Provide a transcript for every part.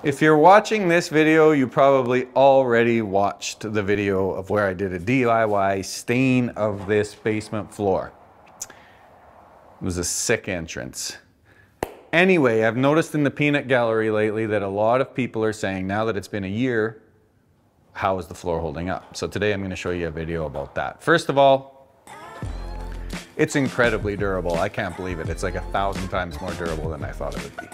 If you're watching this video, you probably already watched the video of where I did a DIY stain of this basement floor. It was a sick entrance. Anyway, I've noticed in the peanut gallery lately that a lot of people are saying, now that it's been a year, how is the floor holding up? So today I'm going to show you a video about that. First of all, it's incredibly durable. I can't believe it. It's like 1,000 times more durable than I thought it would be.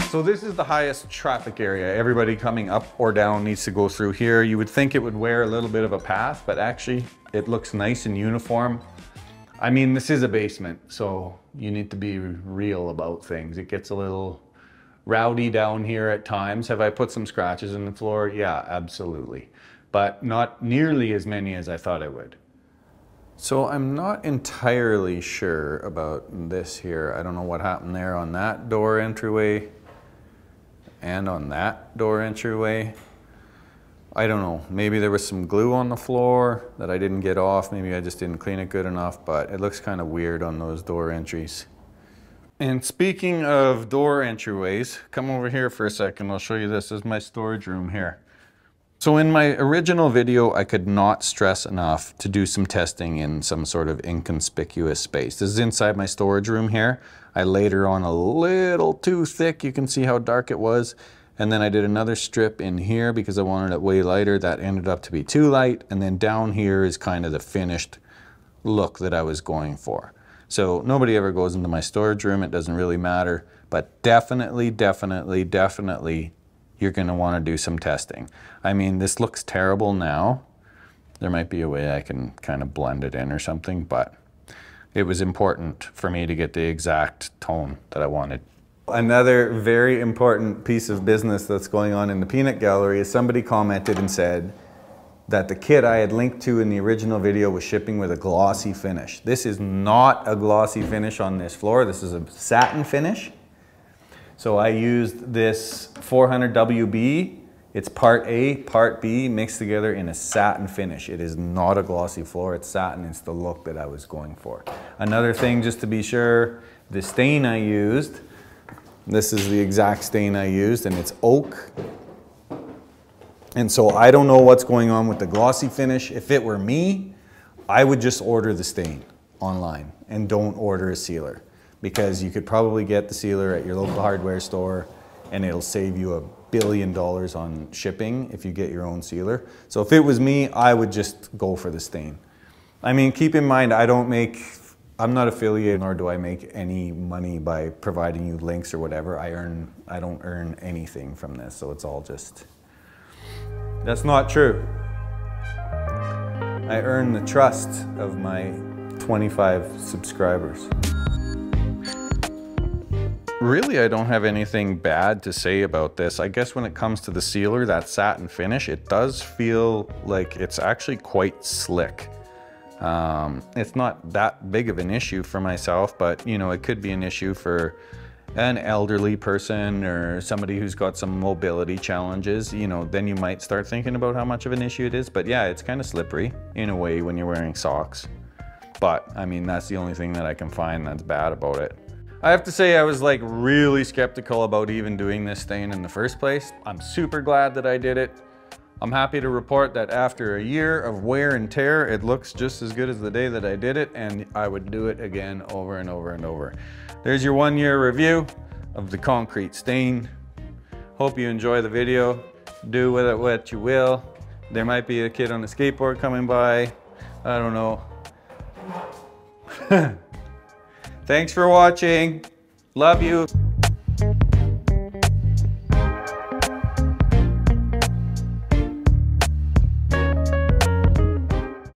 So this is the highest traffic area. Everybody coming up or down needs to go through here. You would think it would wear a little bit of a path, but actually it looks nice and uniform. I mean, this is a basement, so you need to be real about things. It gets a little rowdy down here at times. Have I put some scratches in the floor? Yeah, absolutely. But not nearly as many as I thought I would. So I'm not entirely sure about this here. I don't know what happened there on that door entryway and on that door entryway. I don't know, maybe there was some glue on the floor that I didn't get off. Maybe I just didn't clean it good enough, but it looks kind of weird on those door entries. And speaking of door entryways, come over here for a second. I'll show you this. This is my storage room here. So in my original video, I could not stress enough to do some testing in some sort of inconspicuous space. This is inside my storage room here. I laid her on a little too thick. You can see how dark it was. And then I did another strip in here because I wanted it way lighter. That ended up to be too light. And then down here is kind of the finished look that I was going for. So nobody ever goes into my storage room. It doesn't really matter. But definitely, you're going to want to do some testing. I mean, this looks terrible now. There might be a way I can kind of blend it in or something, but it was important for me to get the exact tone that I wanted. Another very important piece of business that's going on in the peanut gallery is somebody commented and said that the kit I had linked to in the original video was shipping with a glossy finish. This is not a glossy finish on this floor. This is a satin finish. So I used this 400 WB. It's part A, part B mixed together in a satin finish. It is not a glossy floor, it's satin. It's the look that I was going for. Another thing, just to be sure, the stain I used, this is the exact stain I used, and it's oak. And so I don't know what's going on with the glossy finish. If it were me, I would just order the stain online and don't order a sealer, because you could probably get the sealer at your local hardware store and it'll save you $1 billion on shipping if you get your own sealer. So if it was me, I would just go for the stain. I mean, keep in mind, I'm not affiliated, nor do I make any money by providing you links or whatever. I don't earn anything from this, so it's all just, that's not true. I earn the trust of my 25 subscribers. Really, I don't have anything bad to say about this. I guess when it comes to the sealer, that satin finish, it does feel like it's actually quite slick. It's not that big of an issue for myself, but you know, it could be an issue for an elderly person or somebody who's got some mobility challenges. You know, then you might start thinking about how much of an issue it is. But yeah, it's kind of slippery in a way when you're wearing socks. But I mean, that's the only thing that I can find that's bad about it. I have to say I was like really skeptical about even doing this stain in the first place. I'm super glad that I did it. I'm happy to report that after a year of wear and tear, it looks just as good as the day that I did it, and I would do it again over and over and over. There's your 1-year review of the concrete stain. Hope you enjoy the video. Do with it what you will. There might be a kid on a skateboard coming by. I don't know. Thanks for watching. Love you.